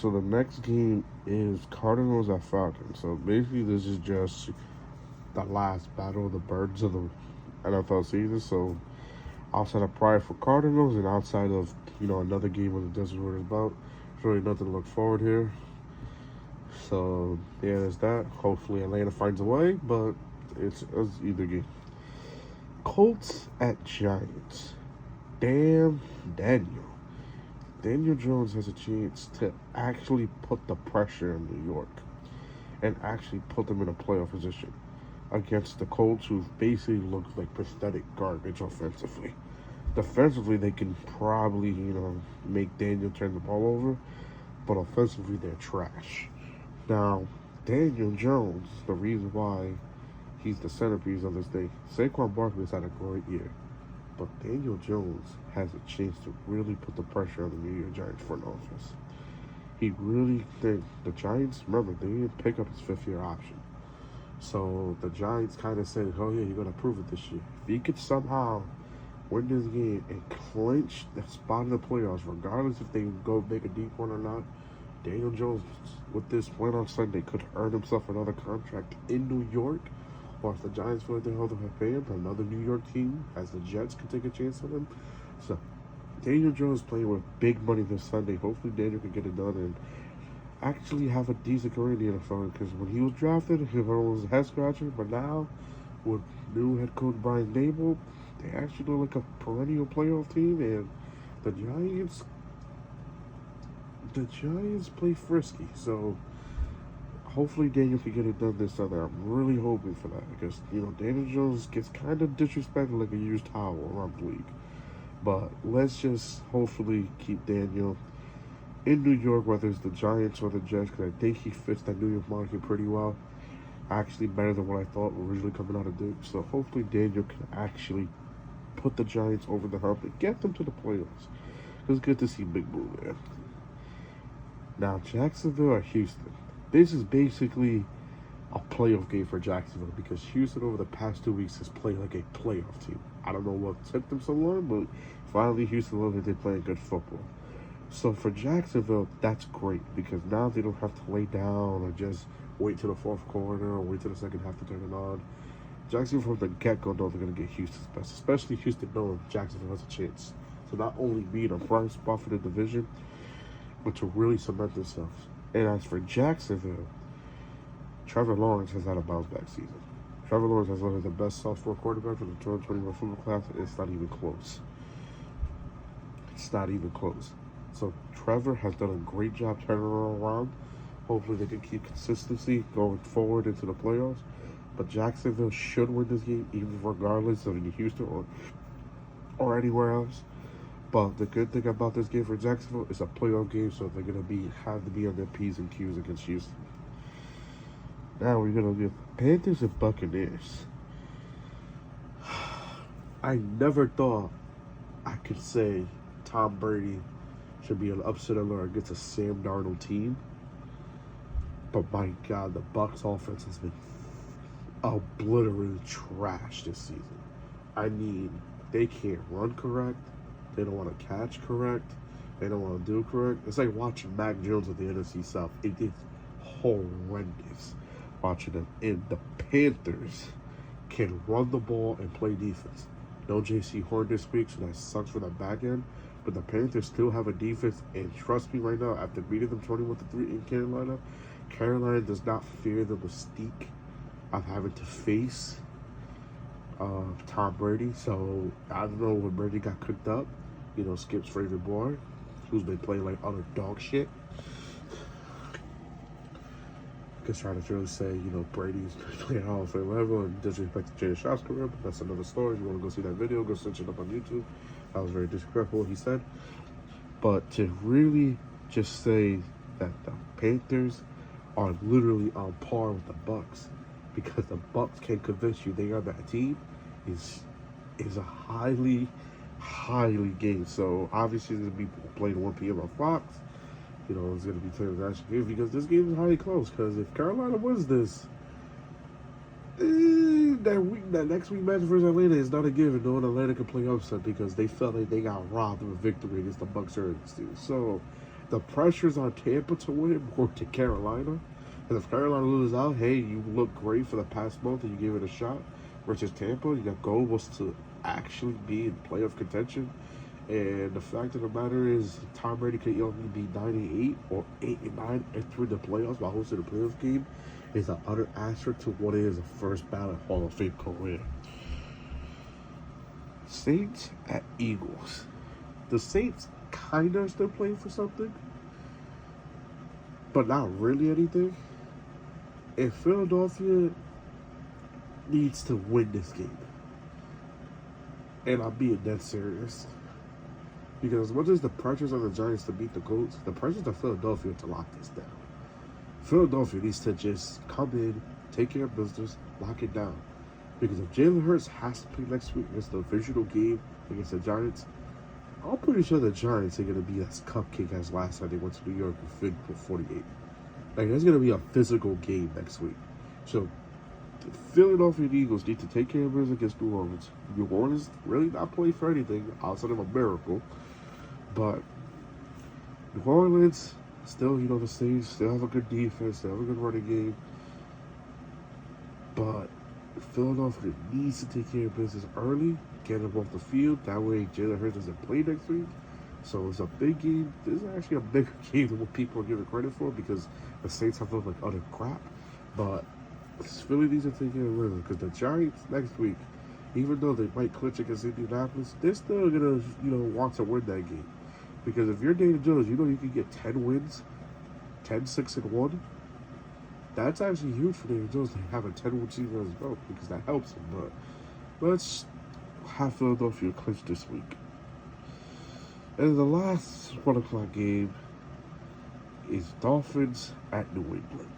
So the next game is Cardinals at Falcons. So basically, this is just the last battle of the birds of the NFL season. So outside of pride for Cardinals and outside of another game of the Desert Warriors bout, there's really nothing to look forward here. So yeah, there's that. Hopefully Atlanta finds a way, but it's either game. Colts at Giants. Damn, Daniel. Daniel Jones has a chance to actually put the pressure in New York and actually put them in a playoff position against the Colts, who basically looked like pathetic garbage offensively. Defensively, they can probably, make Daniel turn the ball over, but offensively, they're trash. Now, Daniel Jones, the reason why he's the centerpiece of this thing, Saquon Barkley has had a great year. But Daniel Jones has a chance to really put the pressure on the New York Giants front office. He really think the Giants, remember, they didn't pick up his fifth-year option. So the Giants kind of said, oh yeah, you're going to prove it this year. If he could somehow win this game and clinch the spot in the playoffs, regardless if they go make a deep one or not, Daniel Jones, with this win on Sunday, could earn himself another contract in New York. Or if the Giants feel like they hold him to pay him, another New York team, as the Jets, can take a chance on him. So, Daniel Jones playing with big money this Sunday. Hopefully, Daniel can get it done and actually have a decent career in the NFL. Because when he was drafted, it was a head scratcher. But now, with new head coach Brian Dable, they actually look like a perennial playoff team. And the Giants play frisky. So, hopefully Daniel can get it done this Sunday. I'm really hoping for that because, Daniel Jones gets kind of disrespected like a used towel around the league. But let's just hopefully keep Daniel in New York, whether it's the Giants or the Jets, because I think he fits that New York market pretty well. Actually, better than what I thought originally coming out of Duke. So hopefully Daniel can actually put the Giants over the hump and get them to the playoffs. It was good to see Big Blue there. Now, Jacksonville or Houston. This is basically a playoff game for Jacksonville because Houston over the past 2 weeks has played like a playoff team. I don't know what took them so long, but finally Houston looked like they're playing good football. So for Jacksonville, that's great because now they don't have to lay down or just wait till the fourth quarter or wait till the second half to turn it on. Jacksonville from the get-go know they're going to get Houston's best, especially Houston knowing Jacksonville has a chance to not only be in a prime spot for the division, but to really cement themselves. And as for Jacksonville, Trevor Lawrence has had a bounce-back season. Trevor Lawrence has one of the best sophomore quarterbacks for the 2021 football class. It's not even close. It's not even close. So Trevor has done a great job turning it around. Hopefully they can keep consistency going forward into the playoffs. But Jacksonville should win this game, even regardless of in Houston or anywhere else. But the good thing about this game for Jacksonville is a playoff game, so they're gonna have to be on their P's and Q's against Houston. Now we're gonna get Panthers and Buccaneers. I never thought I could say Tom Brady should be an upset alert against a Sam Darnold team. But my God, the Bucs offense has been obliterated trash this season. I mean, they can't run correct. They don't want to catch correct. They don't want to do correct. It's like watching Mac Jones at the NFC South. It is horrendous watching them. And the Panthers can run the ball and play defense. No J.C. Horn this week, so that sucks for the back end. But the Panthers still have a defense. And trust me right now, after beating them 21-3 in Carolina, Carolina does not fear the mystique of having to face Tom Brady. So I don't know when Brady got cooked up. Skip's favorite boy, who's been playing like utter dog shit. Because trying to really say, Brady's playing Hall of Fame level and disrespect to Jada Shop's career, but that's another story. If you want to go see that video, go search it up on YouTube. That was very disrespectful what he said. But to really just say that the Panthers are literally on par with the Bucs because the Bucs can convince you they are that team is a highly game. So obviously there's going to be playing 1 p.m. on Fox. It's going to be playing national game because this game is highly close. Because if Carolina wins this, that next week match versus Atlanta is not a given. No one Atlanta can play upset because they felt like they got robbed of a victory against the Bucs early. So the pressure's on Tampa to win more to Carolina. And if Carolina loses out, hey, you look great for the past month and you gave it a shot. Versus Tampa, your goal was to actually be in playoff contention. And the fact of the matter is, Tom Brady could only be 98 or 8-9 entering the playoffs while hosting a playoff game is an utter asterisk to what is a first ballot Hall of Fame career. Saints at Eagles. The Saints kind of still playing for something, but not really anything. And Philadelphia needs to win this game. And I'm being dead serious. Because as much as the pressure's on the Giants to beat the Colts, the pressure's on Philadelphia to lock this down. Philadelphia needs to just come in, take care of business, lock it down. Because if Jalen Hurts has to play next week against the divisional game against the Giants, I'm pretty sure the Giants are going to be as cupcake as last time they went to New York and put 48. Like, there's going to be a physical game next week. So, the Philadelphia Eagles need to take care of business against New Orleans. New Orleans really not playing for anything outside of a miracle. But New Orleans, still, the Saints, still have a good defense, still have a good running game. But Philadelphia needs to take care of business early, get them off the field. That way, Jalen Hurts doesn't play next week. So it's a big game. This is actually a bigger game than what people are giving credit for because the Saints have looked like utter crap. But Philly needs to take care of business because the Giants next week, even though they might clinch against Indianapolis, they're still gonna, want to win that game. Because if you're Daniel Jones, you can get 10 wins, 10-6-1. That's actually huge for Daniel Jones to have a 10-win season as well because that helps him. But let's have Philadelphia clinch this week. And the last 1 o'clock game is Dolphins at New England.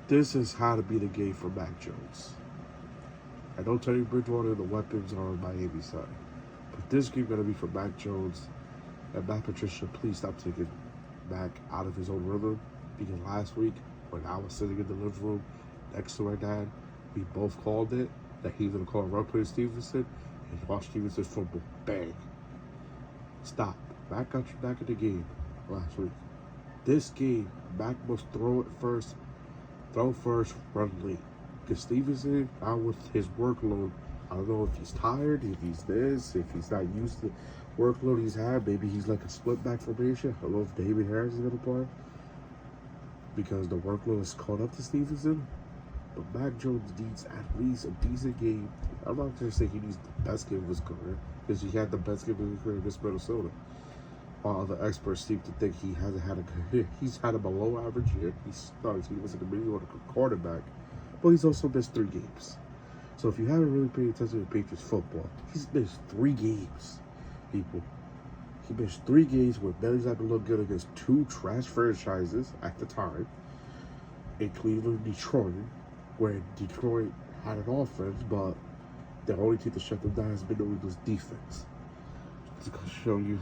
This is how to be the game for Mac Jones. I know Teddy Bridgewater and the weapons are on Miami's side. But this game is going to be for Mac Jones. And Matt Patricia, please stop taking Mac out of his own rhythm. Because last week, when I was sitting in the living room next to my dad, we both called it that he was going to call a run play to Stevenson. And watch Stevenson football. Bang. Stop. Mac got you back in the game last week. This game, Mac must throw it first. Throw first, run late. Because Stevenson, now with his workload, I don't know if he's tired, if he's this, if he's not used to the workload he's had. Maybe he's like a split back formation. I don't know if David Harris is going to play because the workload is caught up to Stevenson. But Mac Jones needs at least a decent game. I'm not going to say he needs the best game of his career because he had the best game of his career against Minnesota. While other experts seem to think he hasn't had a good year. He's had a below average year. He was in the mediocre quarterback. But he's also missed 3 games. So if you haven't really paid attention to Patriots football, he's missed 3 games, people. He missed 3 games where Benny's not going to look good against 2 trash franchises at the time. In Cleveland and Detroit, where Detroit had an offense, but the only team to shut them down has been New England's defense. Just to show you.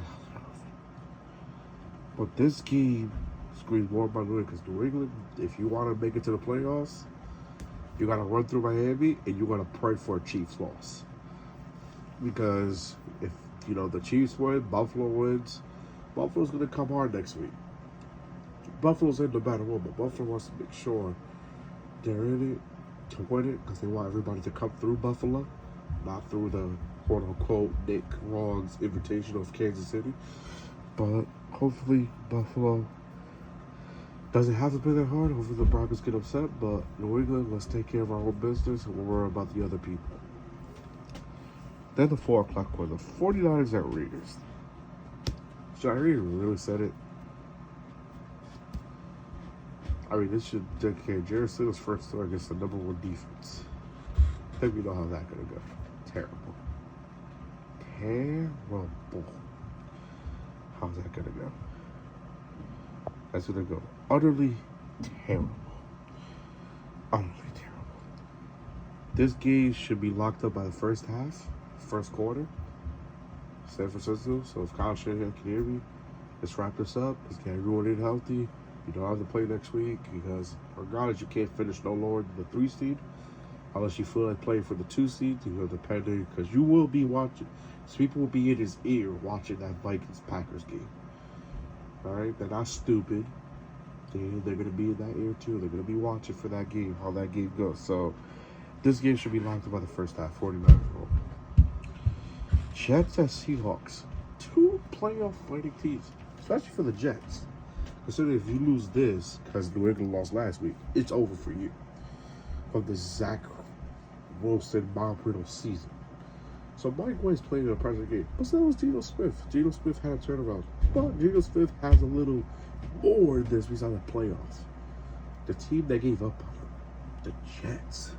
But this game screams more about New England because New England, if you want to make it to the playoffs, you got to run through Miami and you got to pray for a Chiefs loss. Because if, the Chiefs win, Buffalo wins, Buffalo's going to come hard next week. Buffalo's in no matter what, but Buffalo wants to make sure they're in it to win it because they want everybody to come through Buffalo, not through the quote-unquote Nick Ron's invitation of Kansas City. But hopefully Buffalo doesn't have to play that hard. Hopefully the Broncos get upset. But New England, let's take care of our own business and we'll worry about the other people. Then the 4 o'clock one, the 49ers at Raiders. Jair really said it. I mean, this should dedicate Jared Sitter's first start against the number 1 defense. I think we know how that's going to go. Terrible. How's that going to go? That's going to go utterly terrible. Utterly terrible. This game should be locked up by the first half, first quarter. San Francisco. So if Kyle Shanahan can hear me, let's wrap this up. Let's get everyone in healthy. You don't have to play next week because regardless, you can't finish no lower than the 3 seed. Unless you feel like playing for the 2 seed, you know, depending, because you will be watching. So people will be in his ear watching that Vikings Packers game. All right, they're not stupid. They're gonna be in that ear too. They're gonna be watching for that game, how that game goes. So this game should be locked up by the first half. 49 roll. Jets at Seahawks. Two playoff fighting teams, especially for the Jets. Considering if you lose this, because New England lost last week, it's over for you. From the Zach Wilson, Bob Riddle season. So Mike White's playing in a present game. But so was Geno Smith. Geno Smith had a turnaround. But Geno Smith has a little more in this besides the playoffs. The team that gave up on him, the Jets.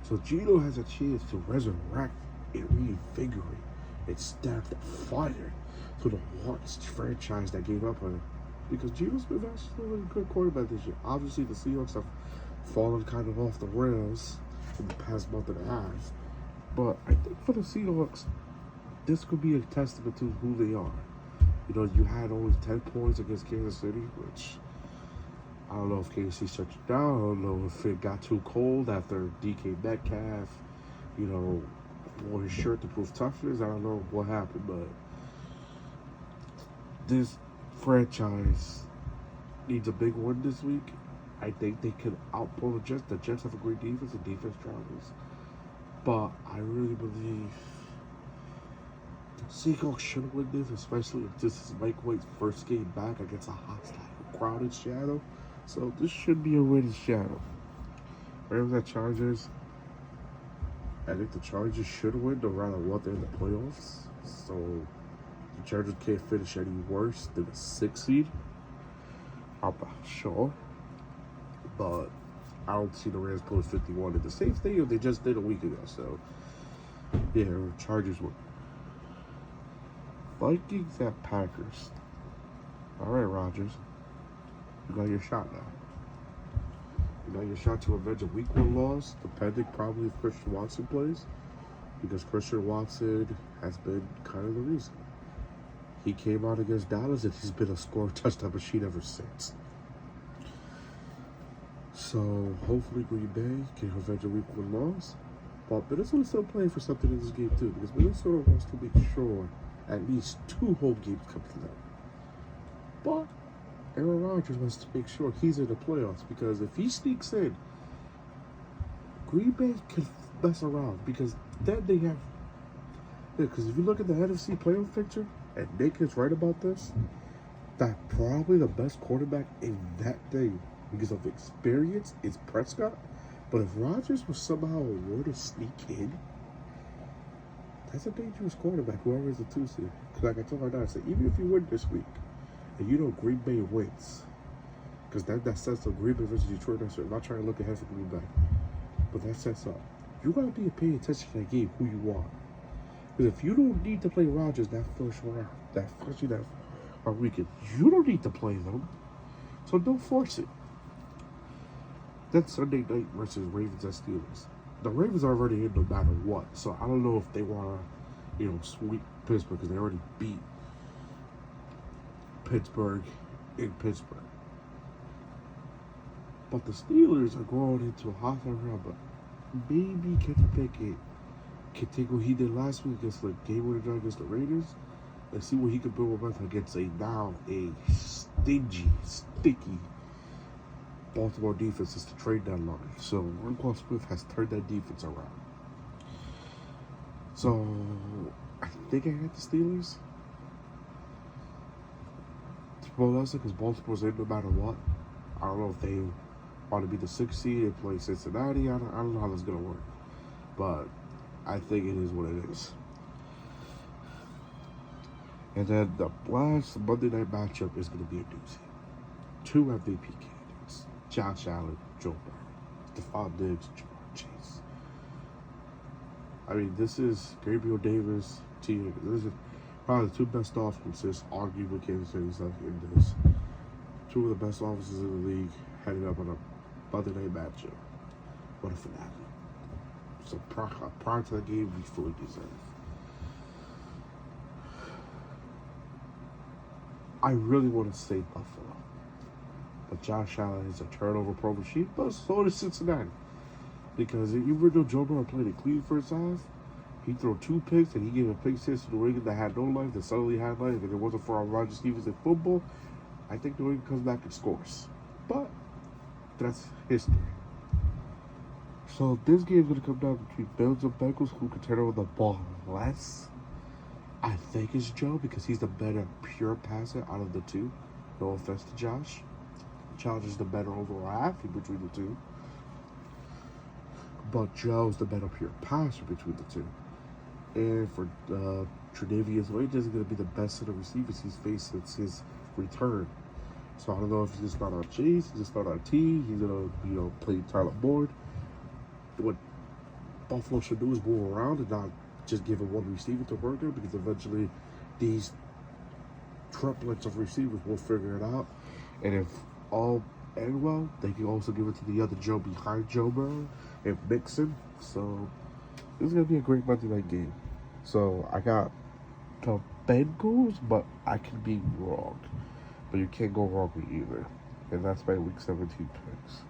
So Geno has a chance to resurrect and reinvigorate and stamp that fire to the Hawks franchise that gave up on him. Because Geno Smith actually was a good quarterback this year. Obviously, the Seahawks have fallen kind of off the rails in the past month and a half. But I think for the Seahawks, this could be a testament to who they are. You know, you had only 10 points against Kansas City, which I don't know if KC shut you down. I don't know if it got too cold after DK Metcalf, you know, wore his shirt to prove toughness. I don't know what happened, but this franchise needs a big win this week. I think they can outpull the Jets. The Jets have a great defense. The defense travels. But I really believe the Seahawks should win this, especially if this is Mike White's first game back against a hostile, crowded Seattle. So this should be a win in Seattle. Rams at Chargers. I think the Chargers should win no matter what. They're in the playoffs. So the Chargers can't finish any worse than a 6 seed. I'm not sure. But I don't see the Rams pulling 51 at the same stadium they just did a week ago. So, yeah, Chargers win. Vikings at Packers. All right, Rodgers. You got your shot now. You got your shot to avenge a week 1 loss, depending probably if Christian Watson plays. Because Christian Watson has been kind of the reason. He came out against Dallas and he's been a score touchdown machine ever since. So, hopefully Green Bay can avenge a week 1 loss. But Minnesota's still playing for something in this game, too. Because Minnesota wants to make sure at least 2 home games come to them. But Aaron Rodgers wants to make sure he's in the playoffs. Because if he sneaks in, Green Bay can mess around. Because then they have... Because if you look at the NFC playoff picture, and Nick is right about this, that probably the best quarterback in that thing, because of experience, is Prescott. But if Rodgers was somehow were to sneak in, that's a dangerous quarterback, whoever is the 2 seed. Because like I told my dad, I said, even if you win this week, and you know Green Bay wins, because that sets up Green Bay versus Detroit. I'm not trying to look ahead for Green Bay, but that sets up. You got to be paying attention to that game, who you are. Because if you don't need to play Rodgers that first round, that weekend, you don't need to play them. So don't force it. Then Sunday night versus Ravens and Steelers. The Ravens are already in no matter what. So I don't know if they want to, sweep Pittsburgh because they already beat Pittsburgh in Pittsburgh. But the Steelers are going into a hostile round. But maybe Kenny Pickett can take what he did last week against the game-winning drive against the Raiders and see what he can build momentum against a stingy, sticky Baltimore defense is the trade deadline. So Roquan Smith has turned that defense around. So I think I got the Steelers. Because Baltimore's in no matter what. I don't know if they want to be the 6th seed and play Cincinnati. I don't know how that's going to work. But I think it is what it is. And then the last Monday night matchup is going to be a doozy. 2 MVP candidates. Josh Allen, Joe Burrow. Stephon Diggs, Jamar Chase. I mean, this is Gabriel Davis, T. Higgins. This is probably the 2 best offenses, arguably Kansas City stuff in this. 2 of the best offenses in the league heading up on a Monday night matchup. What a finale. So prior to the game, we fully deserve. I really want to say Buffalo. But Josh Allen is a turnover pro machine, but so is Cincinnati. Because even though Joe Burrow played a clean first half, he threw 2 picks and he gave a pick six to New England that had no life, that suddenly had life. If it wasn't for Roger Stevens in football, I think New England comes back and scores. But that's history. So this game's gonna come down between Bills and Bengals, who can turn over the ball less. I think it's Joe because he's the better pure passer out of the two. No offense to Josh. Josh is the better overall athlete between the two. But Joe's the better pure passer between the two. And for Tre'Davious White is going to be the best set of receivers he's faced since his return. So I don't know if he's going to start on Chase, he's going to start on T, he's going to play Tyler Boyd. What Buffalo should do is move around and not just give him one receiver to work there, because eventually these triplets of receivers will figure it out. And if all end well, they can also give it to the other Joe behind Joe Burrow and Mixon. So this is going to be a great Monday night game. So I got the Bengals, but I can be wrong. But you can't go wrong with either. And that's my Week 17 picks.